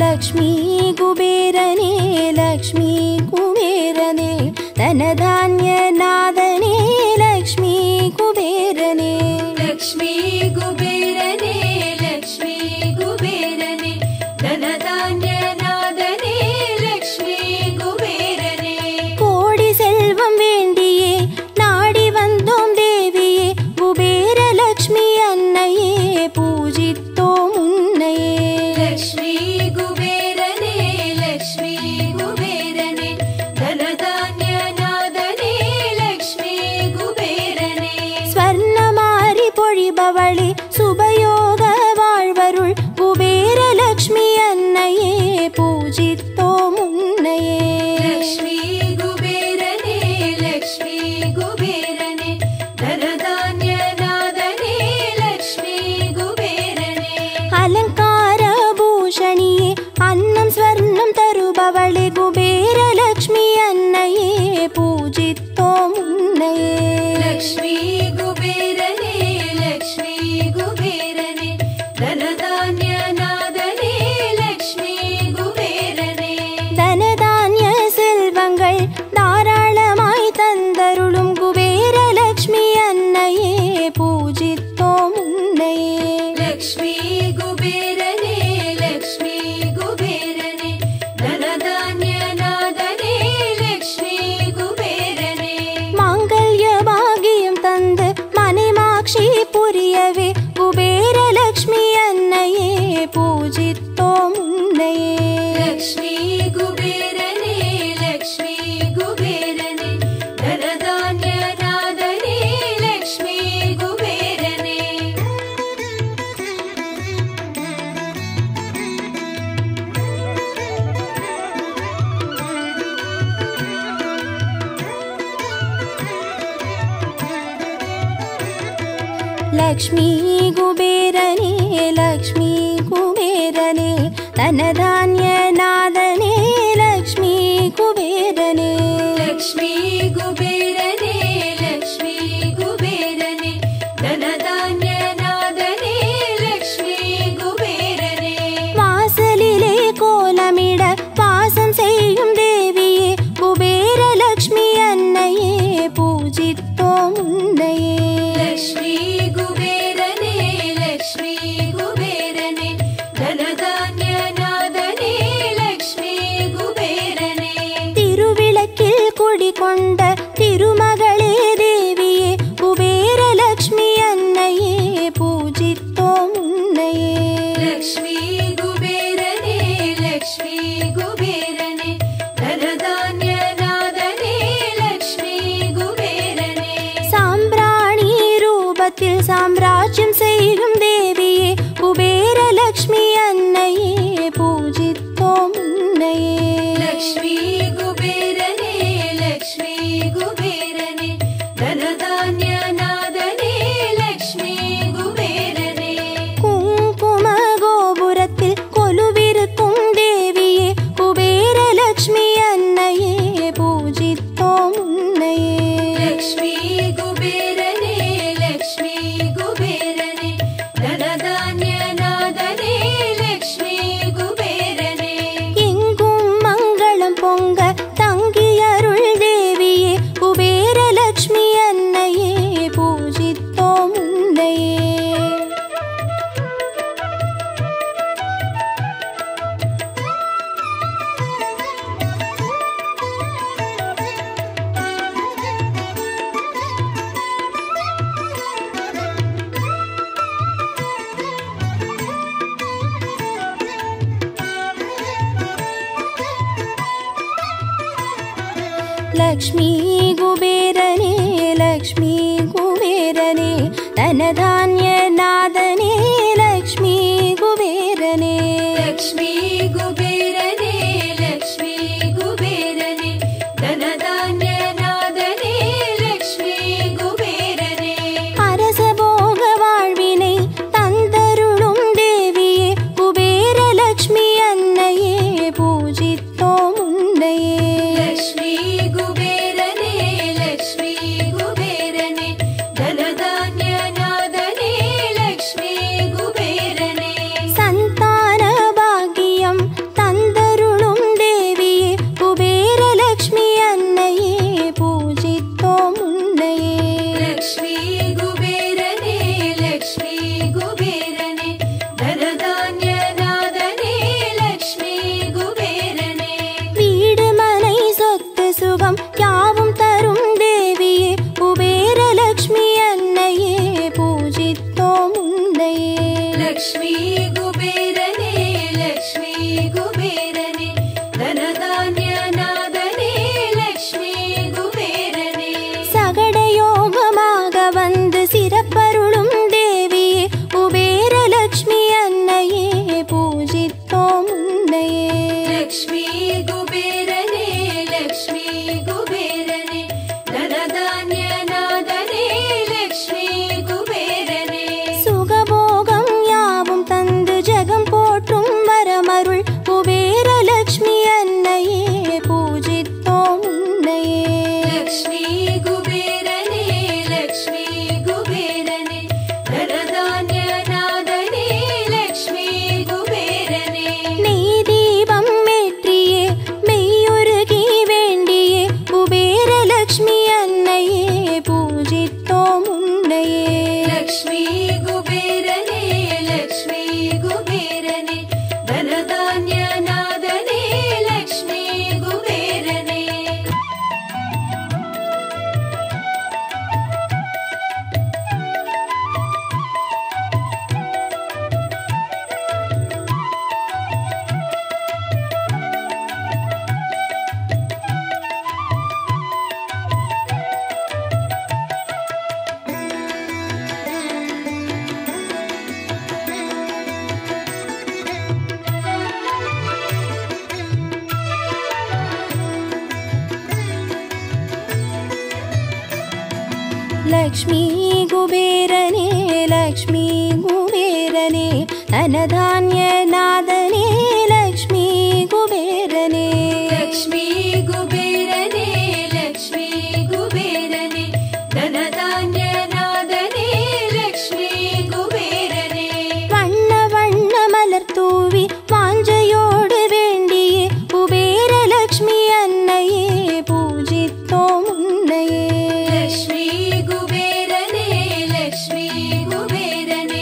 लक्ष्मी कुबेरने लक्ष्मी कुबेरने धनधान्यनादने लक्ष्मी कुबेरने लक्ष्मी कुबेरने लक्ष्मी कुबेरने धनधान्यनादने लक्ष्मी कुबेरने कोडि सेल्वम वेंडिये नाडी वंदोम देविये कुबेर लक्ष्मी अन्नये पूजित्तोम उन्नये लक्ष्मी कुबेरने लक्ष्मी कुबेरने धनधान्यनादने लक्ष्मी कुबेरने स्वर्णमारि पोळिबवळे शुभयोग वाळ्वरुळ कुबेर लक्ष्मी अन्नये पूजित्तोम उन्नये लक्ष्मी कुबेरने लक्ष्मी कुबेरने धनधान्यनादने लक्ष्मी कुबेरने अलंकार भूषणिये अन्नं स्वर्णं तरुबवळे कुबेर लक्ष्मी अन्नये पूजित्तोम उन्नये लक्ष्मी कुबेरने लक्ष्मी कुबेरने धनधान्यनादने लक्ष्मी कुबेरने धनधान्य सेल्वंगळ धाराळमायि तंदरुळुम कुबेर लक्ष्मी अन्नये पूजित्तोम उन्नये लक्ष्मी कुबेरने लक्ष्मी कुबेरने धनधान्यनादने लक्ष्मी कुबेरने मांगल्य भाग्यं तंद मनेमाक्षि पुरियवे कुबेर लक्ष्मी अन्नये पूजित्तोम उन्नये लक्ष्मी कुबेरने लक्ष्मी कुबेरने धनधान्यनादने लक्ष्मी कुबेरने लक्ष्मी कुबेरने लक्ष्मी कुबेरने धनधान्यनादने लक्ष्मी कुबेरने लक्ष्मी कुबेरने लक्ष्मी कुबेरने धनधान्यनादने लक्ष्मी कुबेरने वासलिले कोलमिड वासं सेय्युम देविये कुबेर लक्ष्मी अन्नये पूजित्तोम उन्नये लक्ष्मी कुबेरने लक्ष्मी कुबेरने धनधान्यनादने लक्ष्मी कुबेरने तिरुविळक्किल कुडिकोंड तिरुमगळे देविये कुबेर लक्ष्मी अन्नये पूजित्तोम उन्नये लक्ष्मी कुबेरने लक्ष्मी कुबेरने धनधान्यनादने लक्ष्मी कुबेरने साम्राणि रूपत्तिल साम्राज्यं सेय्युम देविये कुबेर लक्ष्मी अन्नये पूजित्तोम उन्नये लक्ष्मी कुबेरने लक्ष्मी कुबेरने धनधान्यनादने लक्ष्मी कुबेरने कुंकुम गोपुरत्तिल कोलुविरुत्तुम देविये कुबेर लक्ष्मी अन्नये पूजित्तोम उन्नये लक्ष्मी कुबेरने लक्ष्मी कुबेरने धनधान्यनादने लक्ष्मी कुबेरने எங்கும் மங்களம் பொங்க தங்கியருள் தேவியே குபேர லக்ஷ்மி அன்னையே பூஜித்தோம் உன்னையே लक्ष्मी कुबेरने लक्ष्मी कुबेरने धनधान्यनादने लक्ष्मी कुबेरने लक्ष्मी कुबेरने लक्ष्मी कुबेरने धनधान्यनादने लक्ष्मी कुबेरने அரச போக வாழ்வினை தந்தருளும் தேவியே குபேர லக்ஷ்மி அன்னையே பூஜித்தோம் உன்னையே लक्ष्मी कुबेरने लक्ष्मी कुबेरने धनधान्यनादने लक्ष्मी லக்ஷ்மி குபேரனே லக்ஷ்மி குபேரனே தனதான்ய நாதனே லக்ஷ்மி குபேரனே சகடயோகமாக வந்து சிறப்பருளும் தேவியே குபேரலக்ஷ்மி அன்னையே பூஜித்தோம் உன்னையே லக்ஷ்மி குபேரனே லக்ஷ்மி குபேரனே தனதான்ய நாதனே லக்ஷ்மி குபேரனே சுகபோகம் யாவும் தந்து ஜெகம் போற்றும் வரமருள் குபேரலக்ஷ்மி அன்னையே பூஜித்தோம் உன்னையே லக்ஷ்மி குபேரனே லக்ஷ்மி குபேரனே தனதான்ய நாதனே லக்ஷ்மி குபேரனே நெய் தீபம் ஏற்றியே மெய்யுருகி வேண்டியே குபேரலக்ஷ்மி அன்னையே பூஜித்தோம் உன்னையே லக்ஷ்மி குபேரனே லக்ஷ்மி குபேரனே தனதான்ய நாதனே லக்ஷ்மி குபேரனே லக்ஷ்மி குபேரனே லக்ஷ்மி குபேரனே தனதான்ய நாதனே லக்ஷ்மி குபேரனே லக்ஷ்மி குபேரனே லக்ஷ்மி குபேரனே தனதான்ய நாதனே லக்ஷ்மி குபேரனே வண்ண வண்ண மலர் தூவி வாஞ்சையோடு வேண்டியே குபேரலக்ஷ்மி அன்னையே பூஜித்தோம் உன்னையே லக்ஷ்மி குபேரனே லக்ஷ்மி குபேரனே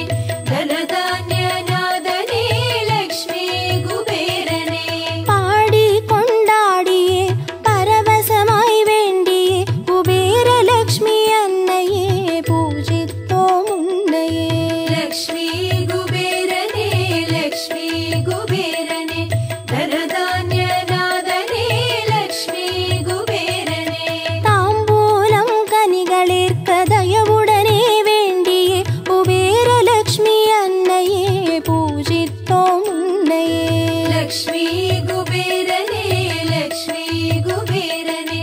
தனதான்ய நாதனே லக்ஷ்மி குபேரனே பாடி கொண்டாடியே பரவசமாய் வேண்டியே குபேரலக்ஷ்மி அன்னையே பூஜித்தோம் உன்னையே லக்ஷ்மி குபேரனே லக்ஷ்மி குபேரனே தனதான்ய நாதனே லக்ஷ்மி குபேரனே தாம்பூலம் கனிகளேற்க தயவுடனே வேண்டியே குபேரலக்ஷ்மி அன்னையே பூஜித்தோம் உன்னையே லக்ஷ்மி குபேரனே லக்ஷ்மி குபேரனே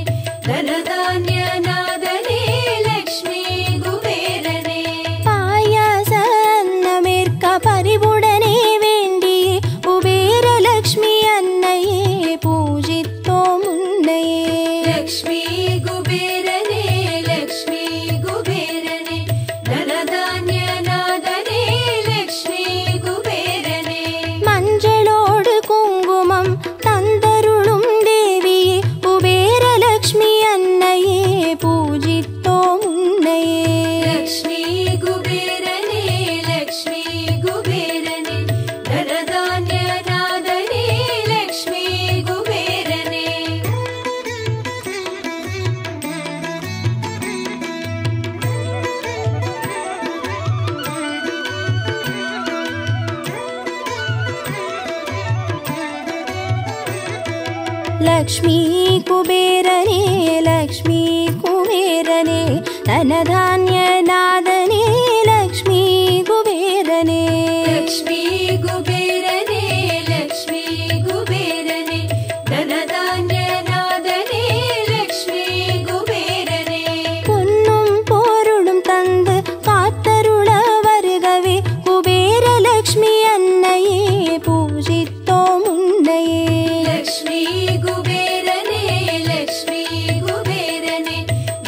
தனதான்ய நாதனே லக்ஷ்மி குபேரனே பாயாச அன்னமேற்க பரிவுடனே வேண்டியே குபேரலக்ஷ்மி அன்னையே பூஜித்தோம் உன்னையே லக்ஷ்மி குபேரனே லக்ஷ்மி குபேரனே தனதான்ய நாதனே லக்ஷ்மி குபேரனே மஞ்சளோடு குங்குமம் தந்தருளும் தேவியே குபேரலக்ஷ்மி அன்னையே பூஜித்தோம் உன்னையே லக்ஷ்மி குபேரனே லக்ஷ்மி குபேரனே தனதான்ய நாதனே லக்ஷ்மி குபேரனே லக்ஷ்மி குபேரனே லக்ஷ்மி குபேரனே தனதான்ய நாதனே லக்ஷ்மி குபேரனே லக்ஷ்மி குபேரனே லக்ஷ்மி குபேரனே தனதான்ய நாதனே லக்ஷ்மி குபேரனே பொன்னும் பொருளும் தந்து காத்தருள வருகவே குபேரலக்ஷ்மி அன்னையே பூஜித்தோம் உன்னையே லக்ஷ்மி குபேரனே லக்ஷ்மி குபேரனே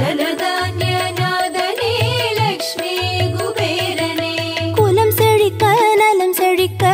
தனதான்ய நாதனே லக்ஷ்மி குபேரனே குலம் செழிக்க நலம் செழிக்க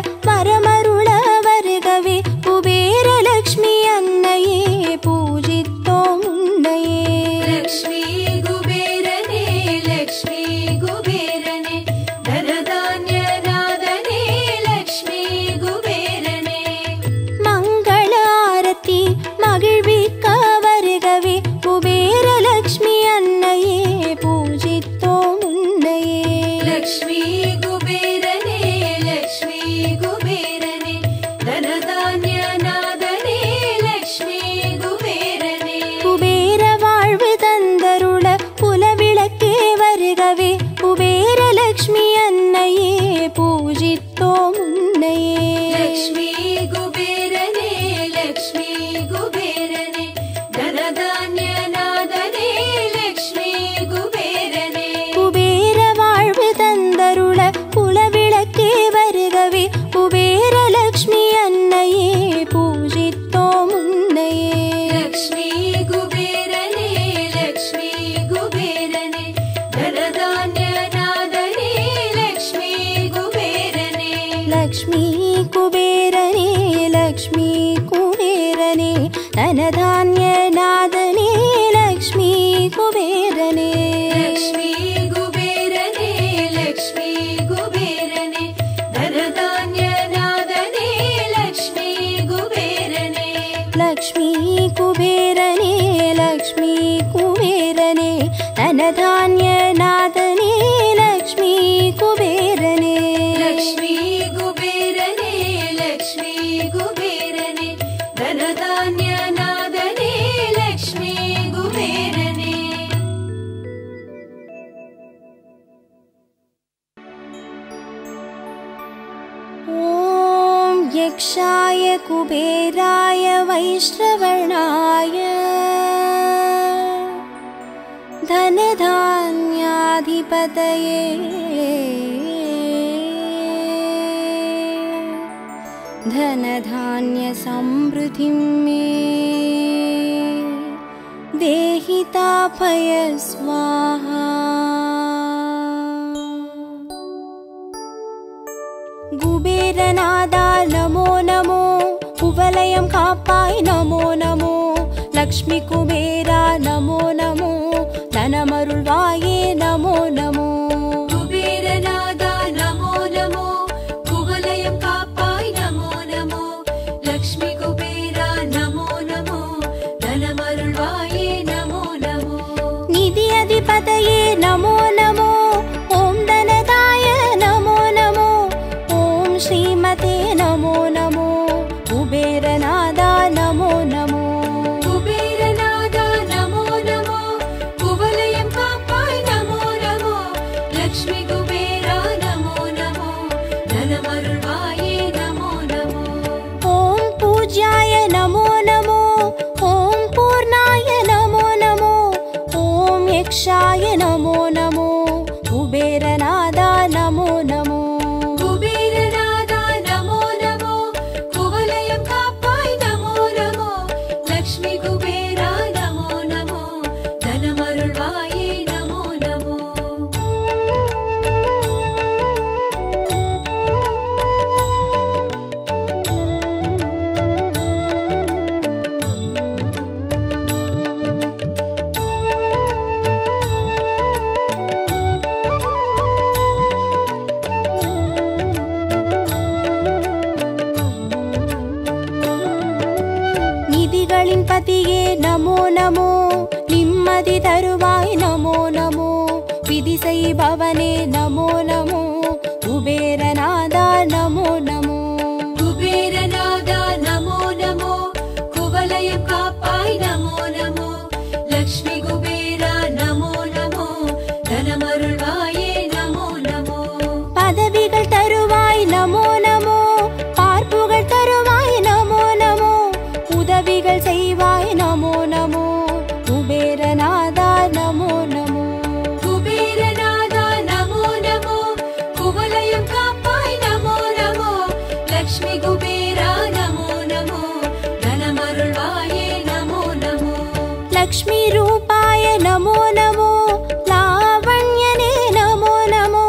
லக்ஷ்மி குபேரனே லக்ஷ்மி குபேரனே தனதான்ய நாதனே லக்ஷ்மி குபேரனே லக்ஷ்மி குபேரனே லக்ஷ்மி குபேரனே தனதான்ய நாதனே லக்ஷ்மி குபேரனே லக்ஷ்மி குபேரனே லக்ஷ்மி குபேரனே தனதான்ய நாதனே லக்ஷ்மி குபேரனே லக்ஷ்மி குபேரனே லக்ஷ்மி குபேரனே தனதான்ய நாதனே லக்ஷ்மி குபேரனே ॐ यक्षाय कुबेराय वैश्रवणाय धनधान्याधिपतये धनधान्यसमृद्धिं मे देहि तापय स्वाहा குபேரநாதா நமோ நமோ குவலயம் காப்பாய் நமோ நமோ லக்ஷ்மி குபேரா நமோ நமோ தனமருள்வாயே நமோ நமோ குபேரநாதா நமோ நமோ குவலயம் காப்பாய் நமோ நமோ லக்ஷ்மி குபேரா நமோ நமோ தனமருள்வாயே நமோ நமோ நிதி அதிபதயே நமோ நமோ ஓம் தனதாய நமோ நமோ ஓம் ஸ்ரீமதே நமோ நமோ குபேரநாதா நமோ நமோ குபேரநாதா நமோ நமோ குவலயம் காப்பாய் நமோ நமோ லக்ஷ்மி குபேரா நமோ நமோ தனமருள்வாயே நமோ நமோ ஓம் பூஜ்யாய நமோ நமோ ஓம் பூர்ணாய நமோ நமோ ஓம் யக்ஷாய நமோ நமோ குபேரநாதா நமோ நமோ குபேரநாதா நமோ நமோ குவலயம் காப்பாய் நமோ நமோ லக்ஷ்மி குபேரா நமோ நமோ தனமருள்வாயே நமோ நமோ நிதிகளின் பதியே நமோ நமோ நிம்மதி தருவாய் நமோ நமோ விதி செய்பவனே நமோ நமோ குபேரநாதா நமோ நமோ குபேரநாதா நமோ நமோ குவலயம் காப்பாய் நமோ நமோ லக்ஷ்மி குபேரா நமோ நமோ தனமருள்வாயே நமோ நமோ பதவிகள் தருவாய் நமோ நமோ பார்ப்புகள் தருவாய் நமோ நமோ உதவிகள் செய்வாய் நமோ நமோ குபேரநாதா நமோ நமோ குபேரநாதா நமோ நமோ குவலயம் காப்பாய் நமோ நமோ லக்ஷ்மி குபேரா நமோ நமோ தனமருள்வாயே நமோ நமோ லக்ஷ்மி ரூபாய நமோ நமோ லாவண்யனே நமோ நமோ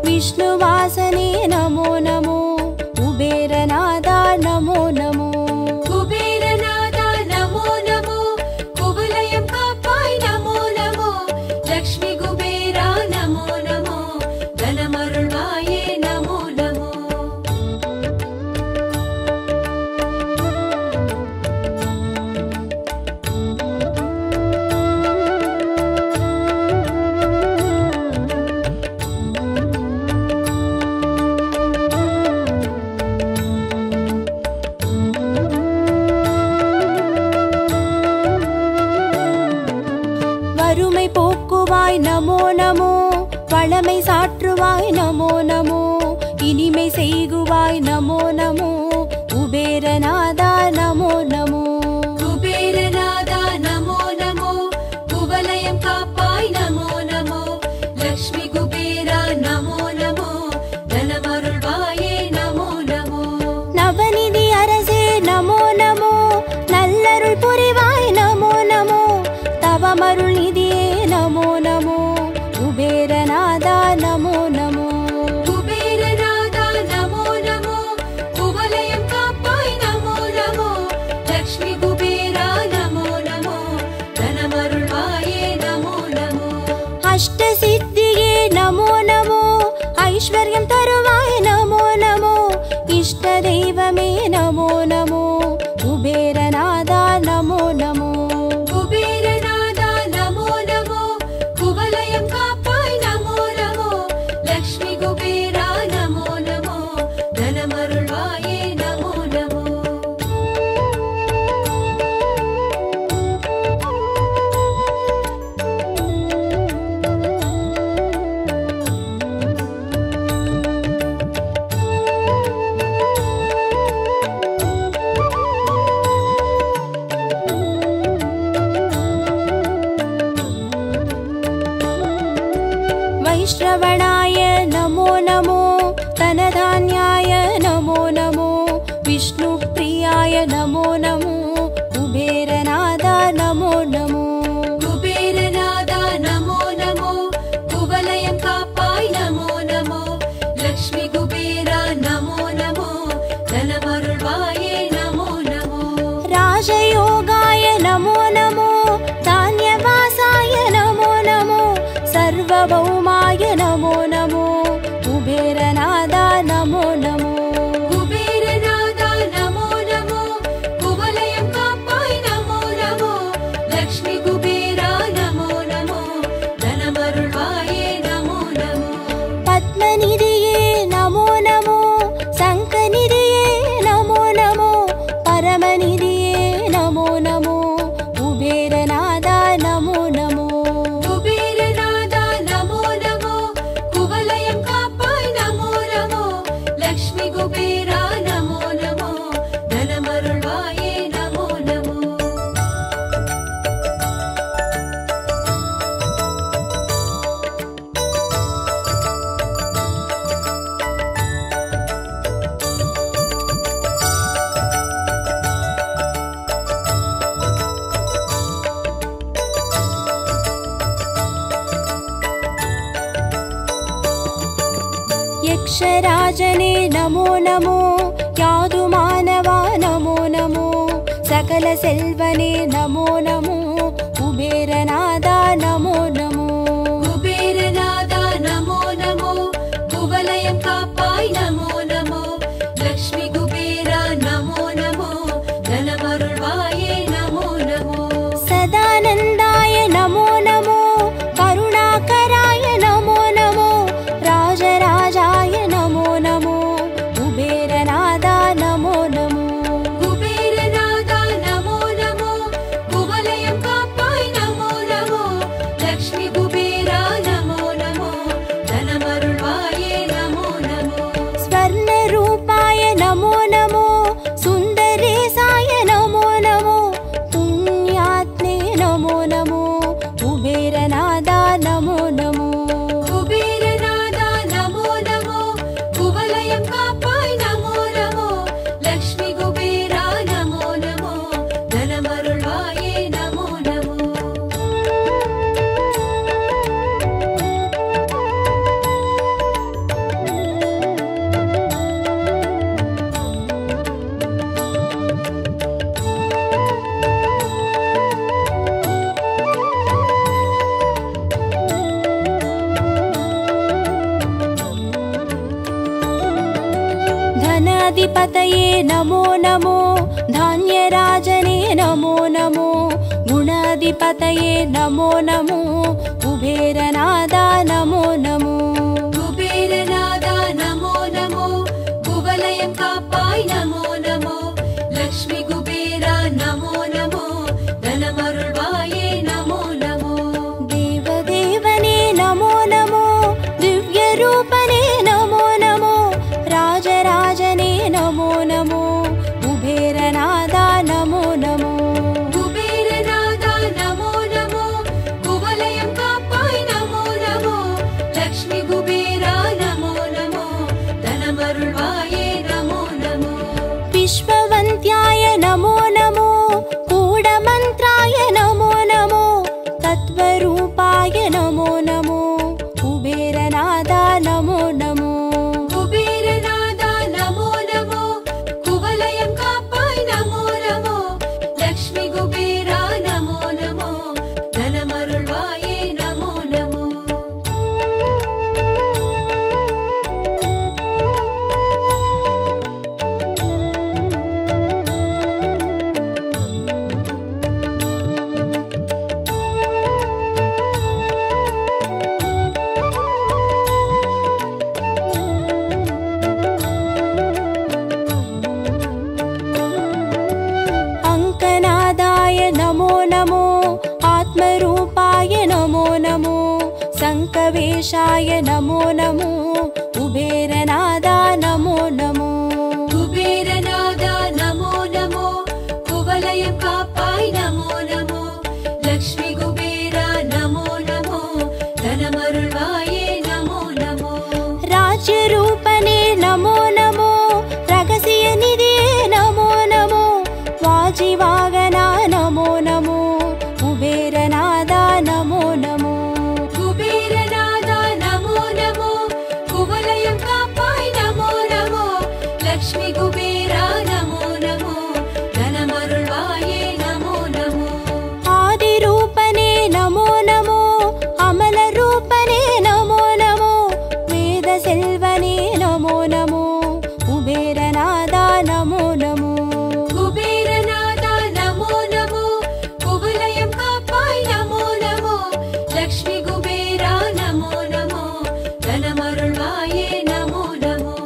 விஷ்ணுவாசனே நமோ நமோ குபேரநாதா நமோ நமோ குபேரநாதா நமோ நமோ குவலயம் காப்பாய் நமோ நமோ லக்ஷ்மி குபேரா நமோ நமோ தனமருள்வாயே நமோ நமோ வறுமை போக்குவாய் நமோ நமோ வளமை சாற்றுவாய் நமோ நமோ இனிமை செய்குவாய் நமோ நமோ குபேரநாதா நமோ நமோ குபேரநாதா நமோ நமோ குவலயம் காப்பாய் நமோ நமோ லக்ஷ்மி குபேரா நமோ நமோ தனமருள்வாயே நமோ நமோ நவநிதி அரசே நமோ நமோ நல்லருள் புரிவாய் நமோ நமோ தவமருள் நிதியே நமோ நமோ குபேரநாதா நமோ நமோ इष्ट दैवमे नमो नमो कुबेरनादा नमो नमो कुबेरनादा नमो नमो कुवलयं कापाय नमो नमो लक्ष्मी कुबेरा नमो नमो धनमरुळ्वाये नमो नमो वैश्रवणाय नमो नमो धनधान्याय नमो नमो विष्णुप्रियाय नमो नमो कुबेरनादा नमो नमो कुबेरनादा नमो नमो कुवलयं कापाय नमो नमो लक्ष्मी कुबेरा नमो नमो धनमरुळ्वाये नमो नमो राजयोगाय नमो नमो धान्यवासाय नमो नमो सर्वभौमाय नमो नमो कुबेरनादा नमो नमो कुबेरनादा नमो नमो कुवलयं कापाय नमो नमो लक्ष्मी कुबेरा नमो नमो धनमरुळ्वाये नमो नमो पद्मनिधिये नमो नमो शङ्खनिधिये नमो नमो परमनिधिये नमो नमो कुबेरनादा नमो नमो कुबेरनादा नमो नमो कुवलयं कापाय नमो नमो लक्ष्मी कुबेरा नमो नमो धनमरुळ्वाये नमो नमो यक्षराजने नमो नमो यादुमानवा नमो नमो सकलसेल्वने नमो नमो कुबेरनादा नमो नमो कुबेरनादा नमो नमो कुवलयं कापाय नमो नमो लक्ष्मी कुबेरा नमो नमो धनमरुळ्वाये नमो नमो सदानन्दाय नमो नमो करुणाकराय नमो नमो राजराजाय नमो नमो कुबेरनादा नमो नमो कुबेरनादा नमो नमो कुवलयं कापाय नमो नमो लक्ष्मी कुबेरा नमो नमो धनमरुळ्वाये नमो नमो स्वर्णरूपाय नमो नमो सुन्दरेशाय नमो नमो पुण्यात्मे नमो नमो कुबेरनादा नमो नमो कुबेरनादा नमो नमो कुवलयं कापाय नमो नमो लक्ष्मी कुबेरा नमो नमो धनमरुळ्वाये नमो नमो धनाधिपतये नमो नमो धान्यराजने नमो नमो गुणाधिपतये नमो नमो कुबेरनादा नमो नमो कुबेरनादा नमो नमो कुवलयं कापाय नमो नमो लक्ष्मी कुबेरा नमो नमो धनमरुळ्वाये नमो नमो देवदेवने नमो नमो दिव्यरूपने नमो नमो राजराजने नमो नमो कुबेरनादा नमो नमो कुबेरनादा नमो नमो कुवलयं कापाय नमो नमो लक्ष्मी कुबेरा नमो नमो धनमरुळ्वाये नमो नमो विश्ववन्त्याय नमो नमो कूढमन्त्राय नमो नमो तत्त्वरूपाय नमो नमो कुबेरनादा नमो नमो कुबेरनादा नमो नमो कुवलयं कापाय नमो नमो लक्ष्मी कुबेरा नमो नमो धनमरुळ्वाये नमो नमो पुरुषाय नमो नमो कुबेरनादा नमो नमो कुबेरनादा नमो नमो कुवलयं कापाय नमो नमो लक्ष्मी कुबेरा नमो नमो धनमरुळ्वाये नमो नमो राज्यरूपने नमो नमो रगसियनिधे नमो नमो वाजिवागना नमो नमो कुबेरनादा नमो नमो कुबेरनादा नमो नमो कुवलयं कापाय नमो नमो लक्ष्मी कुबेरा नमो नमो धनमरुळ्वाये नमो नमो आदिरूपने नमो नमो अमलरूपने नमो नमो वेदसेल्वने नमो नमो कुबेरनादा नमो नमो कुबेरनादा नमो नमो कुवलयं कापाय नमो नमो लक्ष्मी कुबेरा नमो नमो धनमरुळ्वाये नमो नमो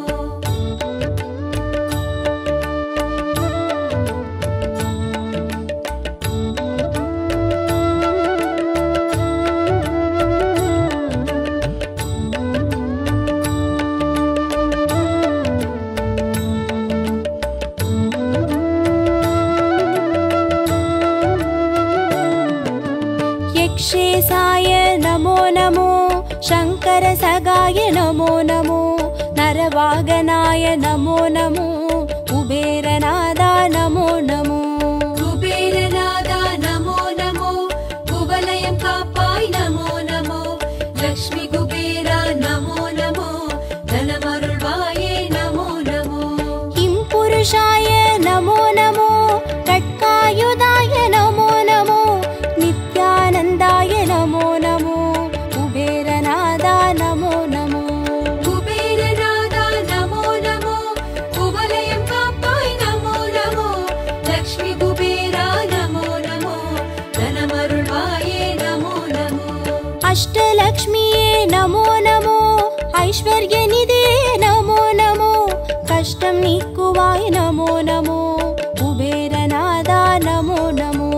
यक्षेशाय नमो नमो शङ्करसगाय नमो नमो नरवागनाय नमो नमो कुबेरनादा नमो नमो कुबेरनादा नमो नमो कुवलयं कापाय नमो नमो लक्ष्मी कुबेरा नमो नमो धनमरुळ्वाये नमो नमो किंपुरुषाय नमो नमो खड्गायुधाय नमो नमो नित्यानन्दाय नमो नमो कुबेरनादा नमो नमो कुबेरनादा नमो नमो कुवलयं कापाय नमो नमो लक्ष्मी कुबेरा नमो नमो धनमरुळ्वाये नमो नमो अष्टलक्ष्मीये नमो नमो ऐश्वर्यनिधे नमो नमो कष्टं नीक्कुवाय नमो नमो कुबेरनादा नमो नमो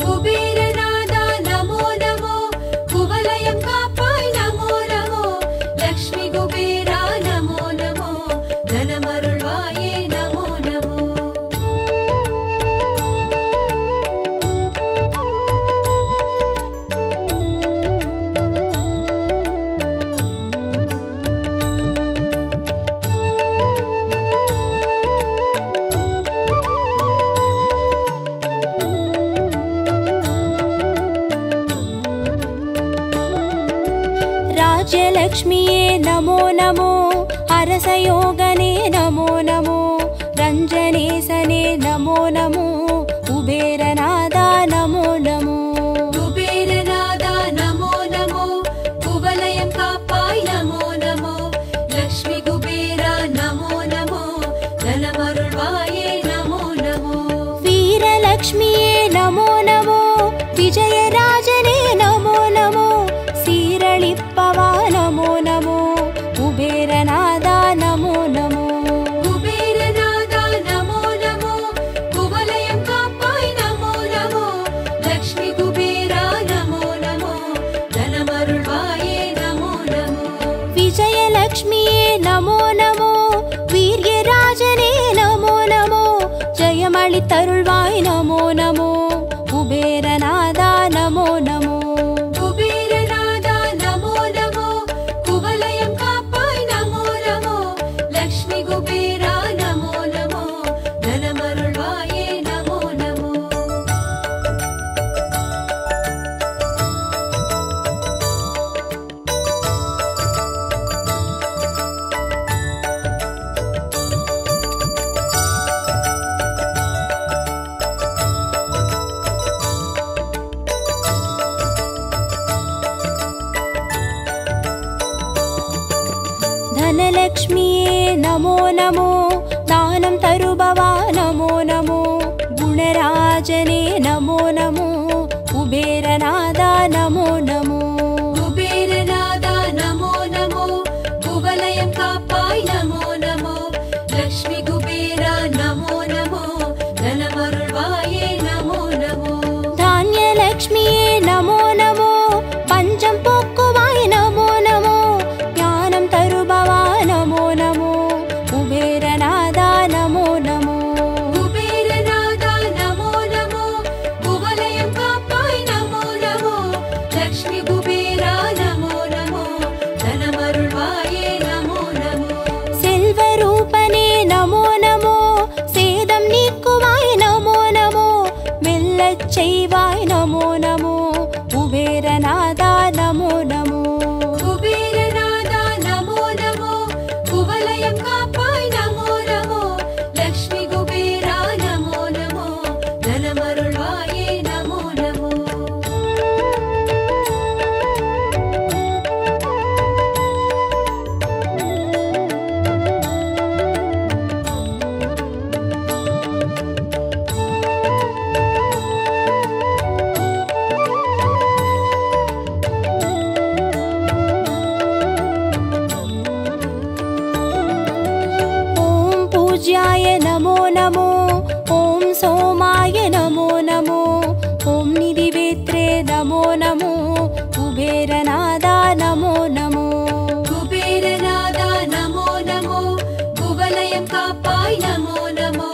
कुबेरनादा नमो नमो कुवलयं कापाय नमो नमो लक्ष्मी कुबेरा नमो नमो धनमरुळ्वाये नमो नमो राज्यलक्ष्मीये नमो नमो अरसयोगने नमो नमो रञ्जनेशने नमो नमो कुबेरनादा नमो नमो कुबेरनादा नमो नमो कुवलयं कापाय नमो नमो लक्ष्मी कुबेरा नमो नमो धनमरुळ्वाये नमो नमो वीरलक्ष्मीये नमो नमो विजयराजने नमो नमो सीरळिप्पवा नमो नमो कुबेरनादा नमो नमो कुबेरनादा नमो नमो कुवलयं कापाय नमो नमो लक्ष्मी कुबेरा नमो नमो धनमरुळ्वाये नमो नमो विजयलक्ष्मीये नमो नमो वीर्यराजने नमो नमो जयमळितरुळ्वाय नमो नमो कुबेरनादा नमो नमो कुबेरनादा नमो नमो कुवलयं कापाय नमो नमो लक्ष्मी कुबेरा नमो नमो धनमरुळ्वाये नमो नमो धनलक्ष्मीये नमो नमो दानं तरुभवा नमो नमो गुणराजने नमो नमो कुबेरनादा नमो नमो कुबेरनादा नमो नमो कुवलयं कापाय नमो नमो लक्ष्मी कुबेरा नमो नमो धनमरुळ्वाये नमो नमो धान्यलक्ष्मीये नमो नमो पञ्चं पोक्कुवाय नमो नमो காப்பாய் நமோ நமோ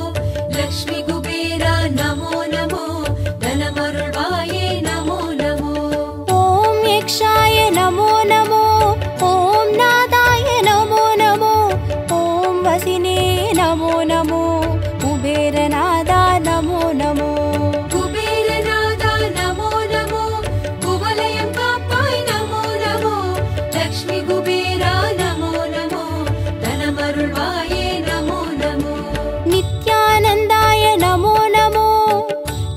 லக்ஷ்மி குபேரா நமோ நமோ தனமருள்வாயே நமோ நமோ ஓம் யக்ஷாய நமோ நமோ ஓம் நாதாய நமோ நமோ ஓம் வசினே நமோ நமோ குபேரநாதா நமோ நமோ குபேரநாதா நமோ நமோ குவலயம் காப்பாய் நமோ நமோ லக்ஷ்மி குபேரா நமோ நமோ தனமருள்வாயே நமோ நமோ நித்யானந்தாய நமோ நமோ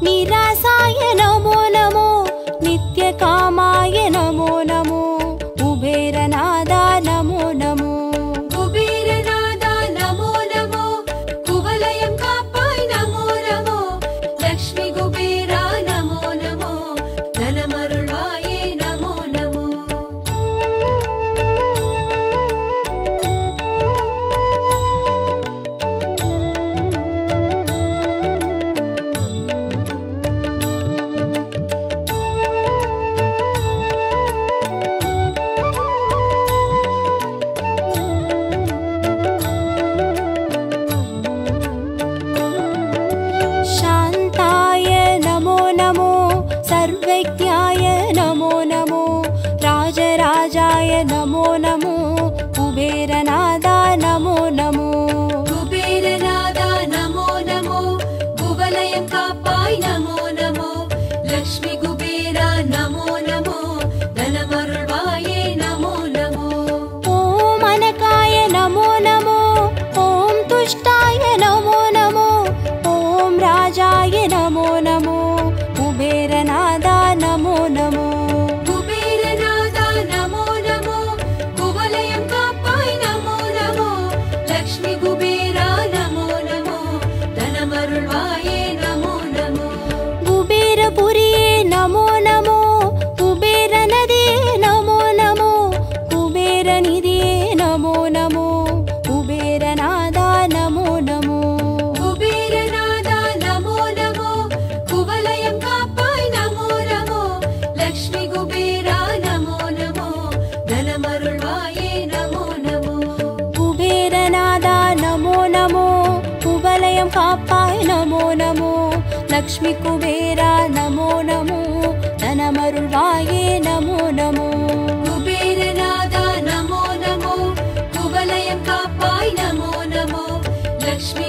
நிராசாய நமோ நமோ நித்யகாமாய நமோ நமோ குபேரநாதா நமோ நமோ குபேரநாதா நமோ நமோ குவலயம் காப்பாய் நமோ நமோ லக்ஷ்மி குபேரா நமோ நமோ தனமருள்வாயே நமோ நமோ शान्ताय नमो नमो सर्वज्ञाय नमो नमो राजराजाय नमो नमो कुबेरनादा नमो नमो குபேரநாதா நமோ நமோ குவலயம் காப்பாய் நமோ நமோ லக்ஷ்மி குபேரா நமோ நமோ தனமருள்வாயே நமோ நமோ ॐ अनकाय नमो नमो ॐ तुष्टाय नमो नमो ॐ राजाय नमो नमो कुबेरनादा नमो नमो குபேரநாதா நமோ நமோ குவலயம் காப்பாய் நமோ நமோ லக்ஷ்மி குபேரா நமோ நமோ தனமருள்வாயே நமோ நமோ कुबेरपुरिये नमो नमो कुबेरनदिये नमो नमो कुबेरनिधिये नमो नमो कुबेरनादा नमो नमो குபேரநாதா நமோ நமோ குவலயம் காப்பாய் நமோ நமோ லக்ஷ்மி குபேரா நமோ நமோ தனமருள்வாயே நமோ நமோ कुबेरनादा नमो नमो कुवलयं कापाय नमो नमो लक्ष्मी कुबेरा नमो नमो धनमरुள்வாயே नमो नमो குபேரநாதா நமோ நமோ குவலயம் காப்பாய் நமோ நமோ லக்ஷ்மி